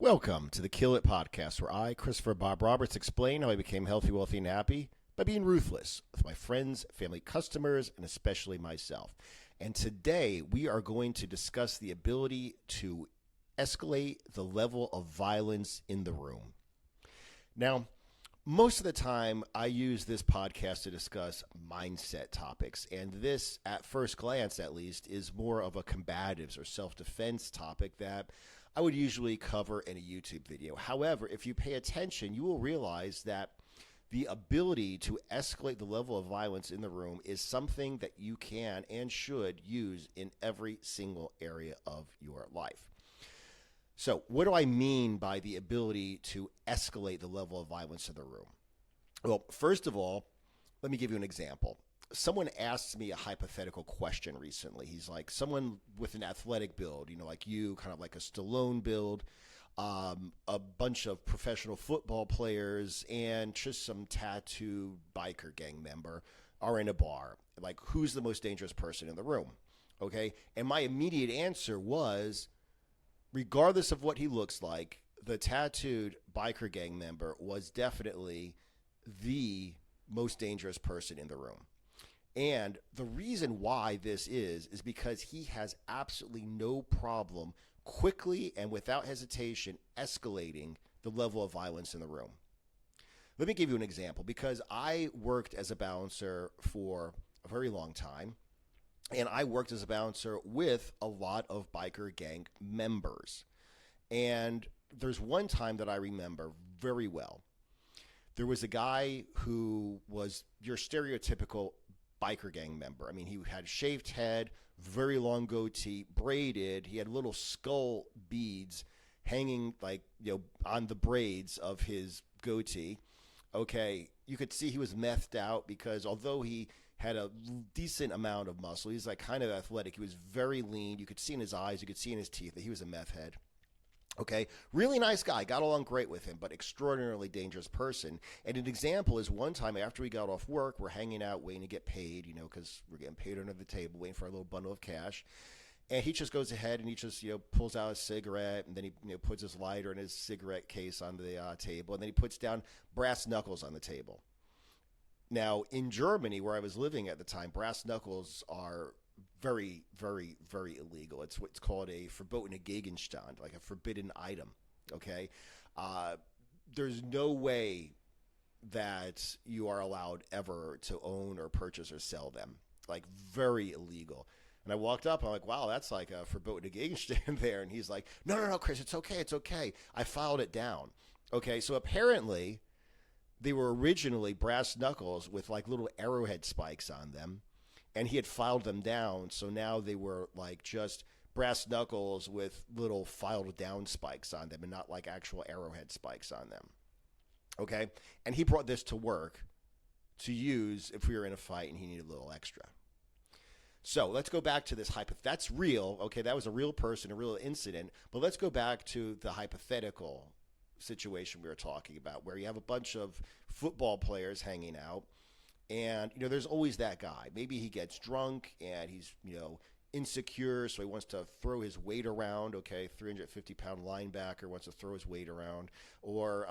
Welcome to the Kill It podcast, where I, Christopher Bob Roberts, explain how I became healthy, wealthy, and happy by being ruthless with my friends, family, customers, and especially myself. And today we are going to discuss the ability to escalate the level of violence in the room. Now, most of the time, I use this podcast to discuss mindset topics, and this, at first glance at least, is more of a combatives or self-defense topic that I would usually cover in a YouTube video. However, if you pay attention, you will realize that the ability to escalate the level of violence in the room is something that you can and should use in every single area of your life. So, what do I mean by the ability to escalate the level of violence in the room? Well, first of all, let me give you an example. Someone asked me a hypothetical question recently. He's like, someone with an athletic build, like you, kind of like a Stallone build, a bunch of professional football players, and just some tattooed biker gang member are in a bar. Like, who's the most dangerous person in the room? Okay. And my immediate answer was, regardless of what he looks like, the tattooed biker gang member was definitely the most dangerous person in the room. And the reason why this is because he has absolutely no problem quickly and without hesitation escalating the level of violence in the room. Let me give you an example, because I worked as a bouncer for a very long time. And I worked as a bouncer with a lot of biker gang members. And there's one time that I remember very well. There was a guy who was your stereotypical biker gang member. I mean, he had a shaved head, very long goatee, braided. He had little skull beads hanging on the braids of his goatee. Okay, you could see he was methed out, because although he had a decent amount of muscle, he's like kind of athletic. He was very lean. You could see in his eyes, you could see in his teeth that he was a meth head. Okay, really nice guy, got along great with him, but extraordinarily dangerous person. And an example is one time after we got off work, we're hanging out waiting to get paid, because we're getting paid under the table, waiting for our little bundle of cash. And he just goes ahead and he just pulls out a cigarette, and then he puts his lighter and his cigarette case on the table, and then he puts down brass knuckles on the table. Now, in Germany, where I was living at the time, brass knuckles are very, very, very illegal. It's what's called a verbotene Gegenstand, like a forbidden item, okay? There's no way that you are allowed ever to own or purchase or sell them. Like, very illegal. And I walked up, I'm like, wow, that's like a forbotene Gegenstand there. And he's like, no, Chris, it's okay. I filed it down. Okay, so apparently they were originally brass knuckles with like little arrowhead spikes on them, and he had filed them down, so now they were like just brass knuckles with little filed down spikes on them and not like actual arrowhead spikes on them. Okay, and he brought this to work to use if we were in a fight and he needed a little extra. So let's go back to this that's real. Okay, that was a real person, a real incident. But let's go back to the hypothetical situation we were talking about, where you have a bunch of football players hanging out, and there's always that guy. Maybe he gets drunk and he's insecure, so he wants to throw his weight around. Okay, 350-pound linebacker wants to throw his weight around, or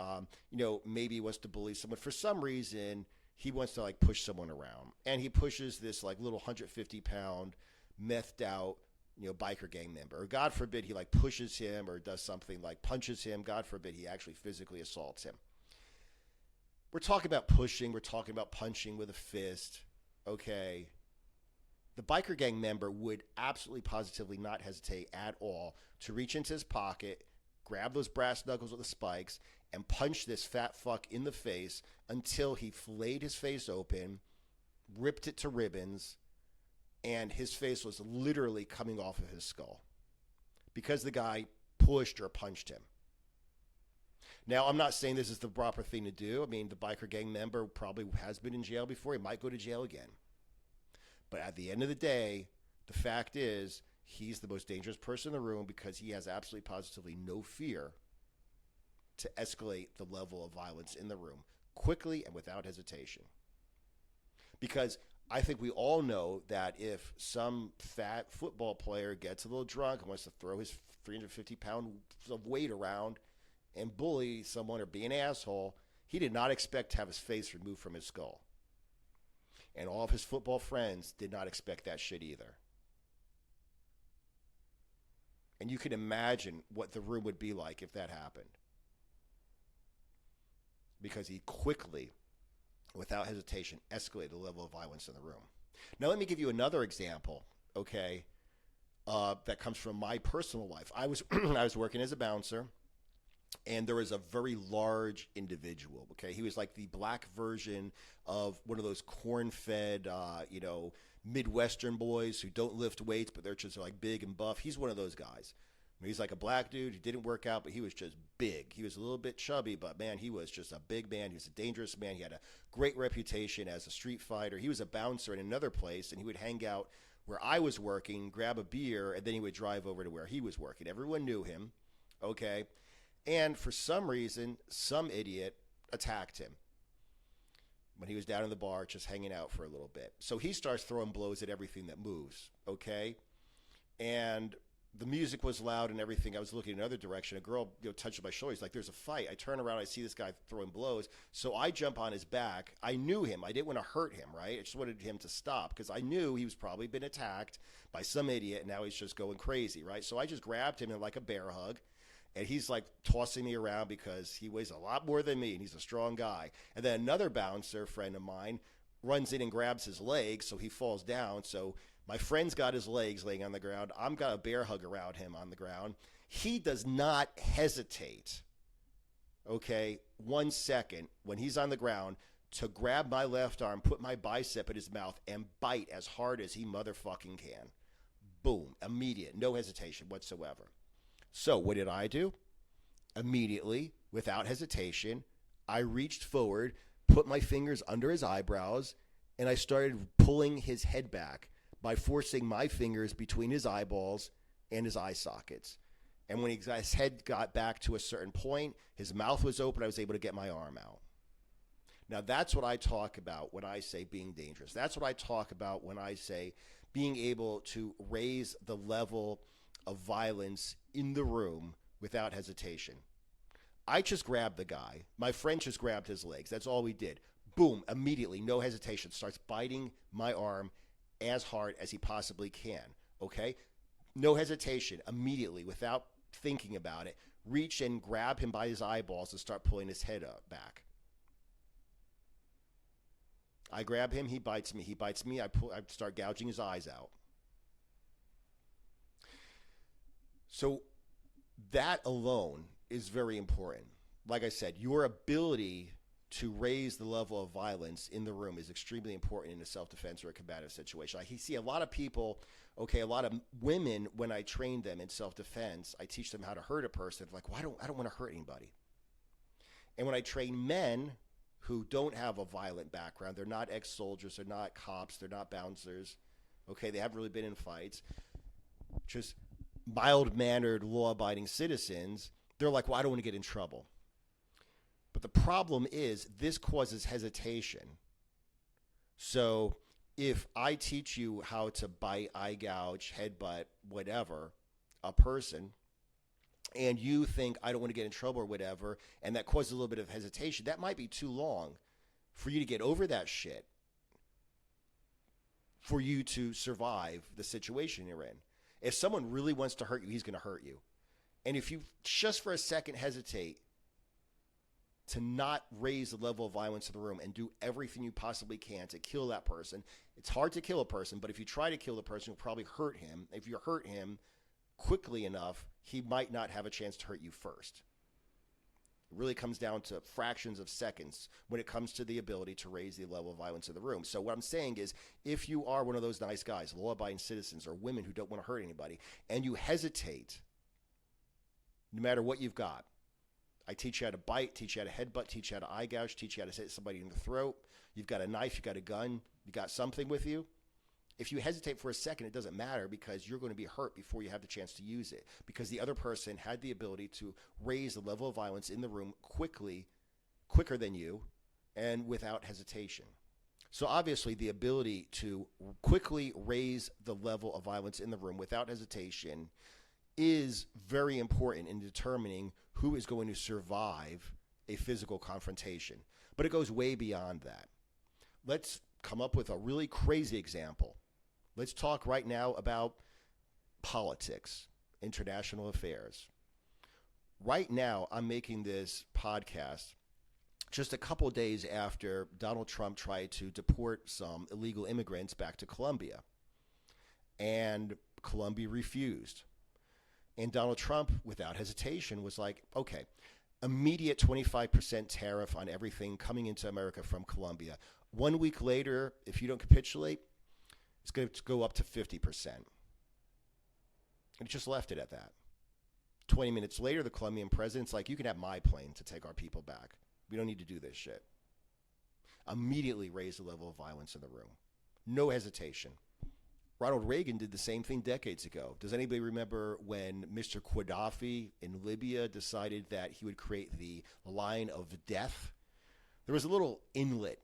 maybe he wants to bully someone. For some reason, he wants to like push someone around, and he pushes this like little 150-pound methed out biker gang member. Or God forbid he like pushes him or does something like punches him. God forbid he actually physically assaults him. We're talking about pushing. We're talking about punching with a fist. Okay. The biker gang member would absolutely positively not hesitate at all to reach into his pocket, grab those brass knuckles with the spikes, and punch this fat fuck in the face until he filleted his face open, ripped it to ribbons, and his face was literally coming off of his skull because the guy pushed or punched him. Now, I'm not saying this is the proper thing to do. I mean, the biker gang member probably has been in jail before. He might go to jail again. But at the end of the day, the fact is he's the most dangerous person in the room because he has absolutely positively no fear to escalate the level of violence in the room quickly and without hesitation. Because I think we all know that if some fat football player gets a little drunk and wants to throw his 350 pounds of weight around, and bully someone or be an asshole, he did not expect to have his face removed from his skull. And all of his football friends did not expect that shit either. And you can imagine what the room would be like if that happened. Because he quickly, without hesitation, escalated the level of violence in the room. Now, let me give you another example, okay, that comes from my personal life. I was working as a bouncer, and there was a very large individual, okay? He was like the black version of one of those corn-fed, Midwestern boys who don't lift weights, but they're just like big and buff. He's one of those guys. He's like a black dude. He didn't work out, but he was just big. He was a little bit chubby, but man, he was just a big man. He was a dangerous man. He had a great reputation as a street fighter. He was a bouncer in another place, and he would hang out where I was working, grab a beer, and then he would drive over to where he was working. Everyone knew him, okay? And for some reason, some idiot attacked him when he was down in the bar just hanging out for a little bit. So he starts throwing blows at everything that moves, okay? And the music was loud and everything. I was looking in another direction. A girl touched my shoulder. He's like, there's a fight. I turn around. I see this guy throwing blows. So I jump on his back. I knew him. I didn't want to hurt him, right? I just wanted him to stop because I knew he was probably been attacked by some idiot, and now he's just going crazy, right? So I just grabbed him in like a bear hug. And he's like tossing me around because he weighs a lot more than me and he's a strong guy. And then another bouncer friend of mine runs in and grabs his leg, so he falls down. So my friend's got his legs laying on the ground. I'm got a bear hug around him on the ground. He does not hesitate, okay, 1 second when he's on the ground to grab my left arm, put my bicep in his mouth, and bite as hard as he motherfucking can. Boom, immediate, no hesitation whatsoever. So what did I do? Immediately, without hesitation, I reached forward, put my fingers under his eyebrows, and I started pulling his head back by forcing my fingers between his eyeballs and his eye sockets. And when his head got back to a certain point, his mouth was open, I was able to get my arm out. Now, that's what I talk about when I say being dangerous. That's what I talk about when I say being able to raise the level of violence in the room without hesitation. I just grabbed the guy. My friend just grabbed his legs. That's all we did. Boom, immediately, no hesitation, starts biting my arm as hard as he possibly can, okay? No hesitation, immediately, without thinking about it, reach and grab him by his eyeballs and start pulling his head back. I grab him, he bites me. He bites me, I start gouging his eyes out. So that alone is very important. Like I said, your ability to raise the level of violence in the room is extremely important in a self-defense or a combative situation. I see a lot of people, okay, a lot of women, when I train them in self-defense, I teach them how to hurt a person. They're like, well, I don't want to hurt anybody. And when I train men who don't have a violent background, they're not ex-soldiers, they're not cops, they're not bouncers, okay, they haven't really been in fights, just mild-mannered, law-abiding citizens, they're like, well, I don't want to get in trouble. But the problem is this causes hesitation. So if I teach you how to bite, eye gouge, headbutt, whatever, a person, and you think I don't want to get in trouble or whatever, and that causes a little bit of hesitation, that might be too long for you to get over that shit, for you to survive the situation you're in. If someone really wants to hurt you, he's going to hurt you. And if you just for a second hesitate to not raise the level of violence in the room and do everything you possibly can to kill that person, it's hard to kill a person, but if you try to kill the person, you'll probably hurt him. If you hurt him quickly enough, he might not have a chance to hurt you first. It really comes down to fractions of seconds when it comes to the ability to raise the level of violence in the room. So what I'm saying is, if you are one of those nice guys, law-abiding citizens, or women who don't want to hurt anybody, and you hesitate, no matter what you've got, I teach you how to bite, teach you how to headbutt, teach you how to eye gouge, teach you how to hit somebody in the throat. You've got a knife, you've got a gun, you got something with you. If you hesitate for a second, it doesn't matter because you're going to be hurt before you have the chance to use it, because the other person had the ability to raise the level of violence in the room quicker than you, and without hesitation. So obviously the ability to quickly raise the level of violence in the room without hesitation is very important in determining who is going to survive a physical confrontation. But it goes way beyond that. Let's come up with a really crazy example. Let's talk right now about politics, international affairs. Right now, I'm making this podcast just a couple days after Donald Trump tried to deport some illegal immigrants back to Colombia. And Colombia refused. And Donald Trump, without hesitation, was like, okay, immediate 25% tariff on everything coming into America from Colombia. 1 week later, if you don't capitulate, it's going to go up to 50%. And he just left it at that. 20 minutes later, the Colombian president's like, you can have my plane to take our people back. We don't need to do this shit. Immediately raised the level of violence in the room. No hesitation. Ronald Reagan did the same thing decades ago. Does anybody remember when Mr. Gaddafi in Libya decided that he would create the line of death? There was a little inlet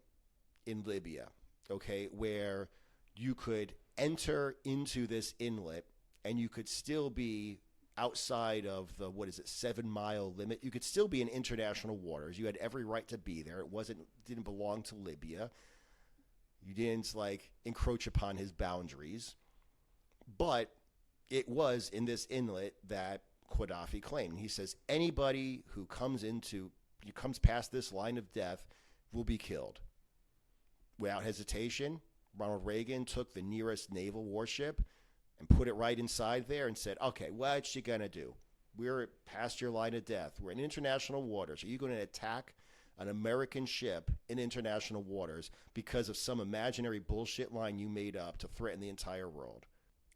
in Libya, okay, where you could enter into this inlet and you could still be outside of the, 7-mile limit. You could still be in international waters. You had every right to be there. Didn't belong to Libya. You didn't encroach upon his boundaries, but it was in this inlet that Gaddafi claimed. He says anybody who comes past this line of death will be killed. Without hesitation, Ronald Reagan took the nearest naval warship and put it right inside there and said, okay, what's you gonna do? We're past your line of death. We're in international waters. Are you going to attack an American ship in international waters because of some imaginary bullshit line you made up to threaten the entire world?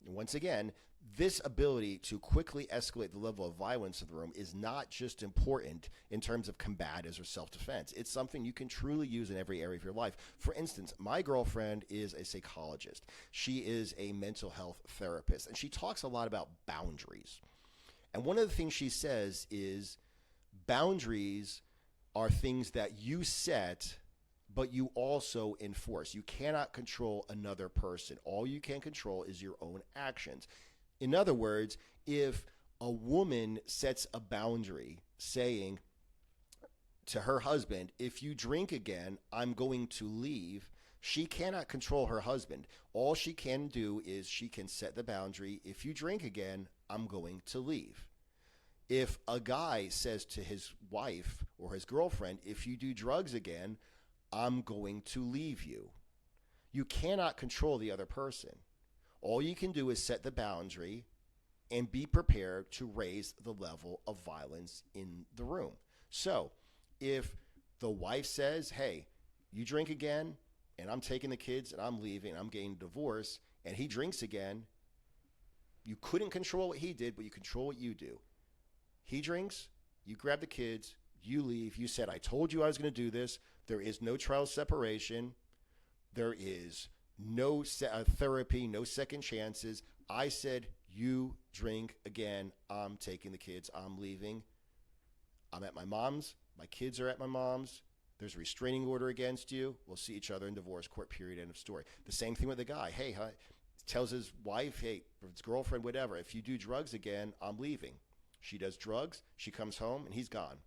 And once again, this ability to quickly escalate the level of violence in the room is not just important in terms of combatives or self-defense. It's something you can truly use in every area of your life. For instance, my girlfriend is a psychologist. She is a mental health therapist, and she talks a lot about boundaries. And one of the things she says is boundaries are things that you set, but you also enforce. You cannot control another person. All you can control is your own actions. In other words, if a woman sets a boundary saying to her husband, if you drink again, I'm going to leave, she cannot control her husband. All she can do is she can set the boundary, if you drink again, I'm going to leave. If a guy says to his wife or his girlfriend, if you do drugs again, I'm going to leave you. You cannot control the other person. All you can do is set the boundary and be prepared to raise the level of violence in the room. So if the wife says, hey, you drink again, and I'm taking the kids and I'm leaving, I'm getting a divorce, and he drinks again, you couldn't control what he did, but you control what you do. He drinks, you grab the kids, you leave. You said, I told you I was going to do this. There is no trial separation. There is no therapy, no second chances. I said, you drink again. I'm taking the kids. I'm leaving. I'm at my mom's. My kids are at my mom's. There's a restraining order against you. We'll see each other in divorce court, period, end of story. The same thing with the guy. Hey, tells his wife, hey, his girlfriend, whatever, if you do drugs again, I'm leaving. She does drugs, she comes home, and he's gone.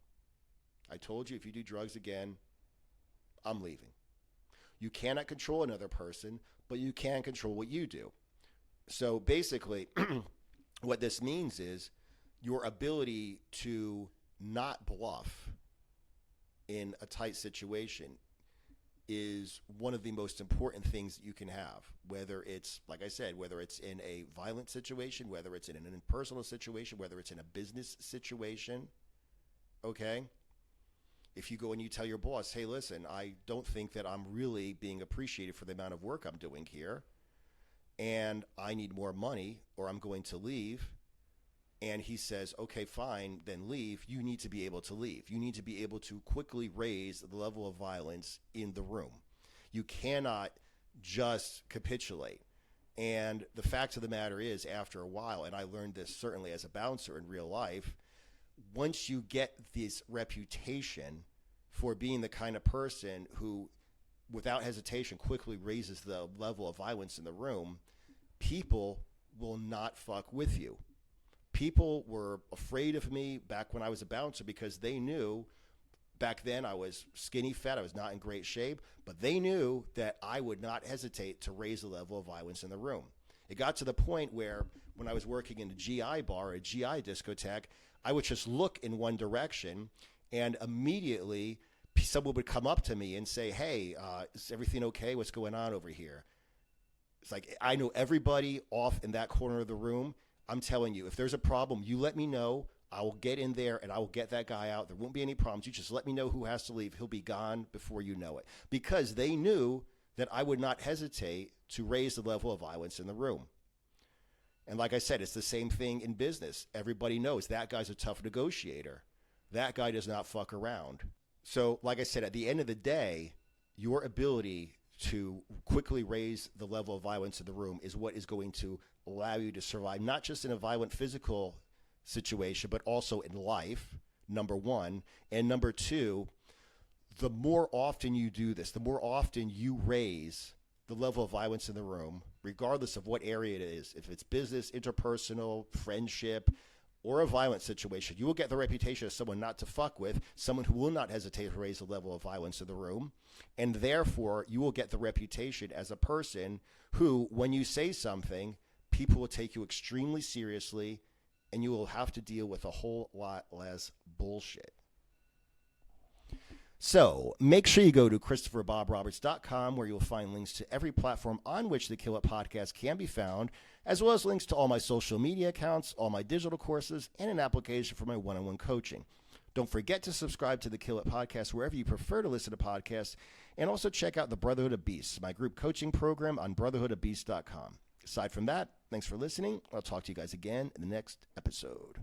I told you, if you do drugs again, I'm leaving. You cannot control another person, but you can control what you do. So basically, what this means is your ability to not bluff in a tight situation is one of the most important things that you can have, whether it's, like I said, whether it's in a violent situation, whether it's in an impersonal situation, whether it's in a business situation, okay? If you go and you tell your boss, hey, listen, I don't think that I'm really being appreciated for the amount of work I'm doing here, and I need more money or I'm going to leave, and he says, okay, fine, then leave, you need to be able to leave. You need to be able to quickly raise the level of violence in the room. You cannot just capitulate. And the fact of the matter is, after a while, and I learned this certainly as a bouncer in real life, once you get this reputation for being the kind of person who, without hesitation, quickly raises the level of violence in the room, people will not fuck with you. People were afraid of me back when I was a bouncer because they knew back then I was skinny fat. I was not in great shape, but they knew that I would not hesitate to raise the level of violence in the room. It got to the point where when I was working in a GI bar, a GI discotheque, I would just look in one direction and immediately someone would come up to me and say, hey, is everything okay? What's going on over here? It's like, I know everybody off in that corner of the room. I'm telling you, if there's a problem, you let me know. I will get in there and I will get that guy out. There won't be any problems. You just let me know who has to leave. He'll be gone before you know it. Because they knew that I would not hesitate to raise the level of violence in the room. And like I said, it's the same thing in business. Everybody knows that guy's a tough negotiator. That guy does not fuck around. So like I said, at the end of the day, your ability to quickly raise the level of violence in the room is what is going to allow you to survive, not just in a violent physical situation, but also in life, number one. And number two, the more often you do this, the more often you raise the level of violence in the room, regardless of what area it is, if it's business, interpersonal, friendship, or a violent situation, you will get the reputation of someone not to fuck with, someone who will not hesitate to raise the level of violence in the room. And therefore, you will get the reputation as a person who, when you say something, people will take you extremely seriously, and you will have to deal with a whole lot less bullshit. So make sure you go to ChristopherBobRoberts.com, where you'll find links to every platform on which the Kill It Podcast can be found, as well as links to all my social media accounts, all my digital courses, and an application for my one-on-one coaching. Don't forget to subscribe to the Kill It Podcast wherever you prefer to listen to podcasts, and also check out the Brotherhood of Beasts, my group coaching program on brotherhoodofbeasts.com. Aside from that, thanks for listening. I'll talk to you guys again in the next episode.